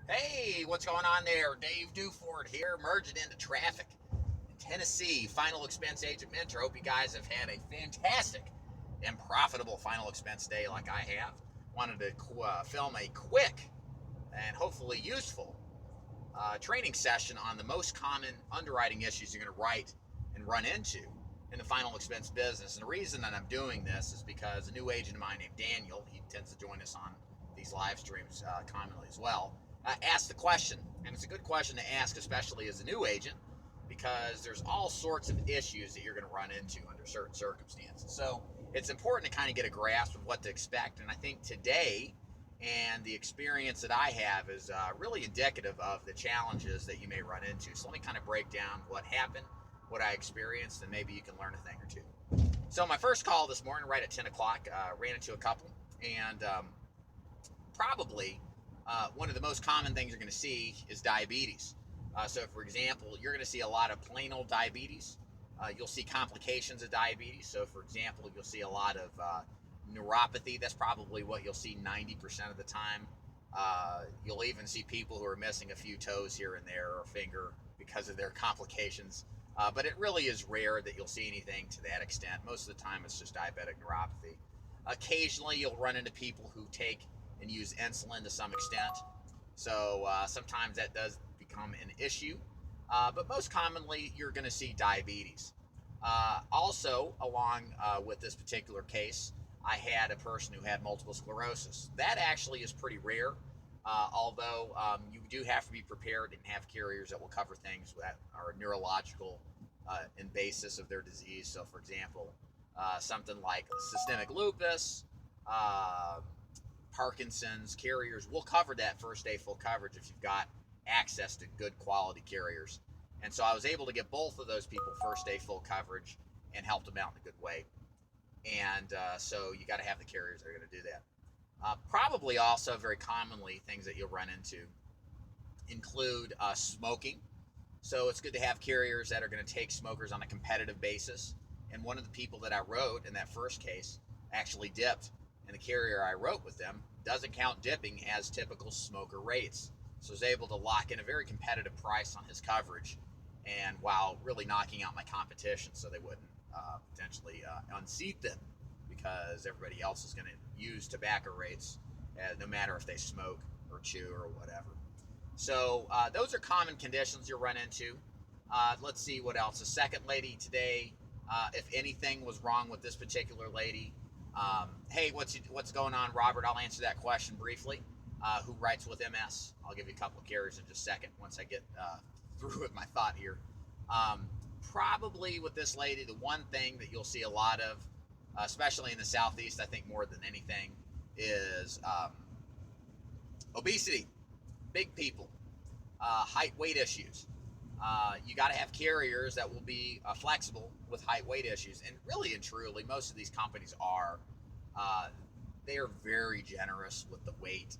Hey, what's going on there? Dave Duford here, merging into traffic in Tennessee. Final expense agent mentor. Hope you guys have had a fantastic and profitable final expense day like I have. Wanted to film a quick and hopefully useful training session on the most common underwriting issues you're going to write and run into in the final expense business. And the reason that I'm doing this is because a new agent of mine named Daniel, he tends to join us on these live streams commonly as well, asked the question. And it's a good question to ask, especially as a new agent, because there's all sorts of issues that you're going to run into under certain circumstances. So it's important to kind of get a grasp of what to expect. And I think today, and the experience that I have is really indicative of the challenges that you may run into. So let me kind of break down what happened, what I experienced, and maybe you can learn a thing or two. So my first call this morning, right at 10 o'clock, ran into a couple, and probably one of the most common things you're going to see is diabetes. So for example, you're going to see a lot of plain old diabetes. You'll see complications of diabetes. So for example, you'll see a lot of neuropathy. That's probably what you'll see 90% of the time. You'll even see people who are missing a few toes here and there or a finger because of their complications. But it really is rare that you'll see anything to that extent. Most of the time, it's just diabetic neuropathy. Occasionally, you'll run into people who take and use insulin to some extent. So sometimes that does become an issue. But most commonly, you're going to see diabetes. Also, along with this particular case, I had a person who had multiple sclerosis. That actually is pretty rare, although you do have to be prepared and have carriers that will cover things that are neurological in basis of their disease. So, for example, something like systemic lupus, Parkinson's, carriers will cover that first day full coverage if you've got access to good quality carriers. And so I was able to get both of those people first day full coverage and helped them out in a good way. And so you got to have the carriers that are going to do that. Probably also very commonly things that you'll run into include smoking. So it's good to have carriers that are going to take smokers on a competitive basis. And one of the people that I wrote in that first case actually dipped, and the carrier I wrote with them doesn't count dipping as typical smoker rates. So I was able to lock in a very competitive price on his coverage, and while really knocking out my competition so they wouldn't potentially unseat them, because everybody else is going to use tobacco rates no matter if they smoke or chew or whatever. So those are common conditions you'll run into. Let's see what else. The second lady today, if anything was wrong with this particular lady, hey, what's going on, Robert? I'll answer that question briefly. Who writes with MS? I'll give you a couple of carriers in just a second once I get through with my thought here. Probably with this lady, the one thing that you'll see a lot of, especially in the Southeast, I think more than anything, is obesity. Big people, height weight issues. You got to have carriers that will be flexible with height weight issues. And really and truly, most of these companies are. They are very generous with the weight,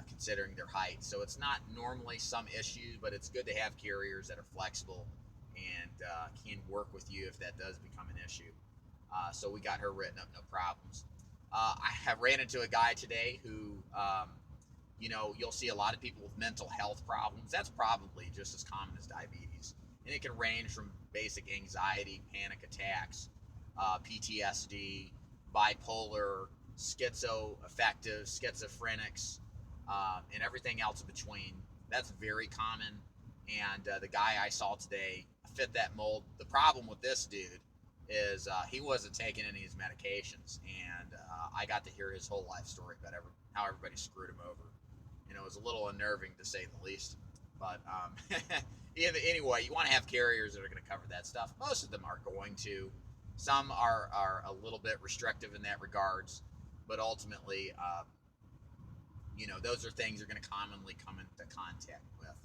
considering their height. So it's not normally some issue, but it's good to have carriers that are flexible and can work with you if that does become an issue. So we got her written up, no problems. I have ran into a guy today who, you'll see a lot of people with mental health problems. That's probably just as common as diabetes. And it can range from basic anxiety, panic attacks, PTSD, bipolar, schizoaffective, schizophrenics, and everything else in between. That's very common. And the guy I saw today fit that mold. The problem with this dude is he wasn't taking any of his medications. And I got to hear his whole life story about how everybody screwed him over. It was a little unnerving to say the least. But anyway, you want to have carriers that are going to cover that stuff. Most of them are going to. Some are a little bit restrictive in that regards, but ultimately, those are things you're going to commonly come into contact with.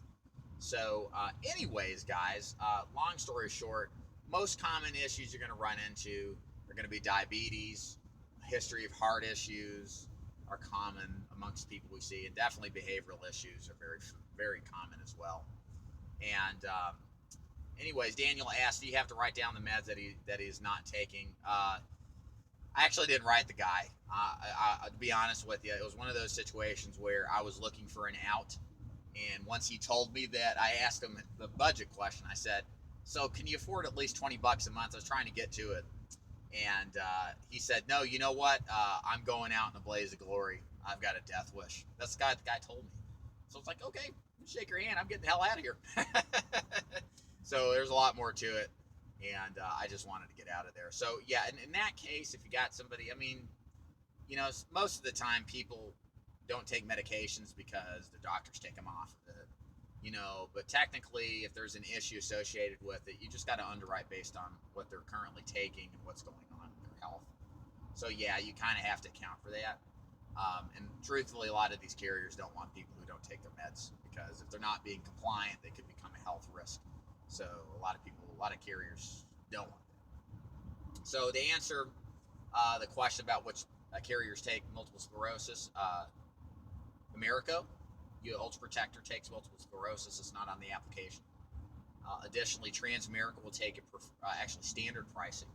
So, anyways, guys, long story short, most common issues you're going to run into are going to be diabetes, history of heart issues are common amongst people we see, and definitely behavioral issues are very, very common as well. And anyways, Daniel asked, do you have to write down the meds that he is not taking? I actually didn't write the guy. To be honest with you, it was one of those situations where I was looking for an out, And once he told me that, I asked him the budget question. I said, so can you afford at least $20 a month? I was trying to get to it. And he said, no, you know what? I'm going out in a blaze of glory. I've got a death wish. That's the guy told me. So it's like, okay, shake your hand. I'm getting the hell out of here. So there's a lot more to it. And I just wanted to get out of there. So yeah, in that case, if you got somebody, I mean, you know, most of the time people don't take medications because the doctors take them off of it, you know, but technically if there's an issue associated with it, you just got to underwrite based on what they're currently taking and what's going on with their health. So yeah, you kind of have to account for that. And truthfully, a lot of these carriers don't want people who don't take their meds, because if they're not being compliant, they could become a health risk. So a lot of carriers don't want that. So to answer the question about which carriers take multiple sclerosis, America, Ultra Protector takes multiple sclerosis. It's not on the application. Additionally, Transamerica will take it actually standard pricing,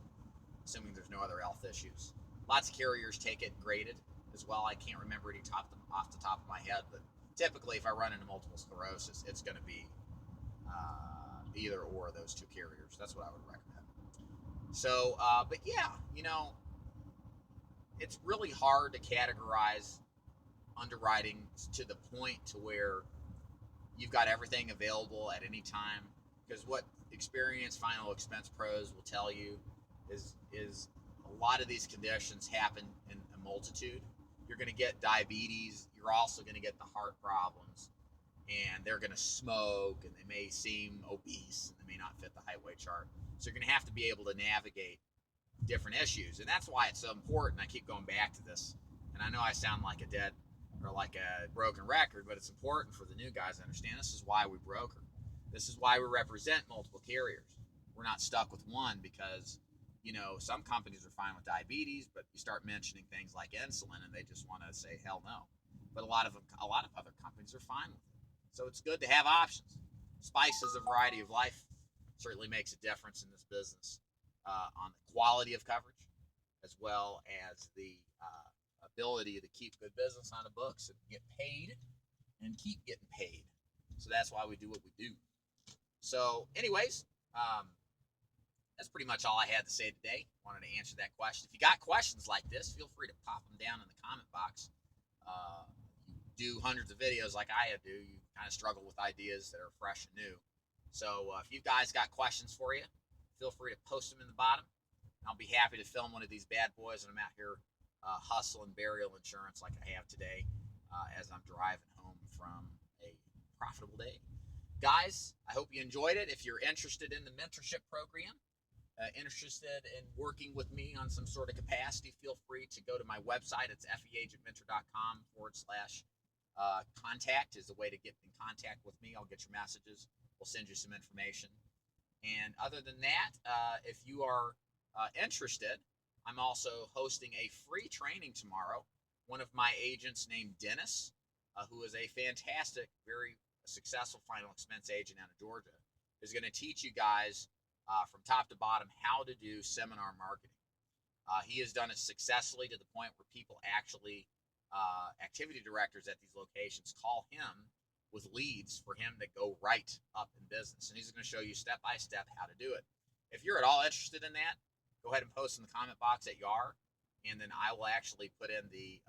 assuming there's no other health issues. Lots of carriers take it graded as well. I can't remember any off the top of my head, but typically if I run into multiple sclerosis, it's going to be either or of those two carriers. That's what I would recommend. So, but yeah, you know, it's really hard to categorize underwriting to the point to where you've got everything available at any time, because what experienced final expense pros will tell you is a lot of these conditions happen in a multitude. You're going to get diabetes, you're also going to get the heart problems, and they're going to smoke, and they may seem obese, and they may not fit the height weight chart. So you're going to have to be able to navigate different issues, and that's why it's so important. I keep going back to this, and I know I sound like a broken record, but it's important for the new guys to understand this is why we broker. This is why we represent multiple carriers. We're not stuck with one, because, you know, some companies are fine with diabetes, but you start mentioning things like insulin and they just want to say hell no. But a lot of other companies are fine with it. So it's good to have options. Spice is a variety of life. Certainly makes a difference in this business on the quality of coverage, as well as the ability to keep good business on the books and get paid and keep getting paid. So that's why we do what we do. So anyways, that's pretty much all I had to say today. Wanted to answer that question. If you got questions like this, feel free to pop them down in the comment box. You do hundreds of videos like I do. You kind of struggle with ideas that are fresh and new. So if you guys got questions for you, feel free to post them in the bottom. I'll be happy to film one of these bad boys, and I'm out here hustling burial insurance like I have today as I'm driving home from a profitable day. Guys, I hope you enjoyed it. If you're interested in the mentorship program, interested in working with me on some sort of capacity, feel free to go to my website. It's feagentmentor.com/contact is the way to get in contact with me. I'll get your messages. We'll send you some information. And other than that, if you are interested, I'm also hosting a free training tomorrow. One of my agents named Dennis, who is a fantastic, very successful final expense agent out of Georgia, is going to teach you guys from top to bottom how to do seminar marketing. He has done it successfully to the point where people actually, activity directors at these locations, call him with leads for him to go right up in business. And he's going to show you step by step how to do it. If you're at all interested in that, go ahead and post in the comment box that you are, and then I will actually put in the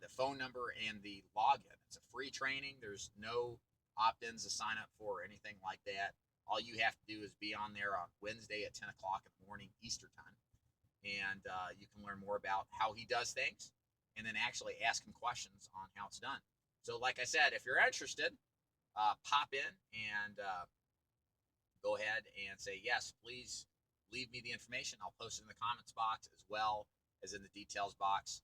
the phone number and the login. It's a free training. There's no opt-ins to sign up for or anything like that. All you have to do is be on there on Wednesday at 10 o'clock in the morning Eastern time, and you can learn more about how he does things, and then actually ask him questions on how it's done. So like I said, if you're interested, pop in and go ahead and say, yes, please leave me the information. I'll post it in the comments box as well as in the details box.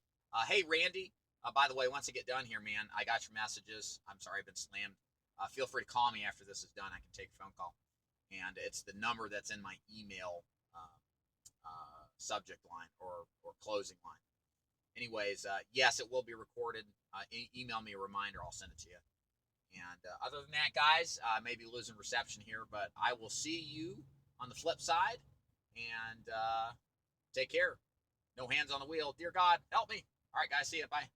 Hey, Randy, by the way, once I get done here, man, I got your messages. I'm sorry I've been slammed. Feel free to call me after this is done. I can take a phone call. And it's the number that's in my email subject line or closing line. Anyways, yes, it will be recorded. Email me a reminder. I'll send it to you. And other than that, guys, I may be losing reception here, but I will see you on the flip side. And take care. No hands on the wheel. Dear God, help me. All right, guys, see you. Bye.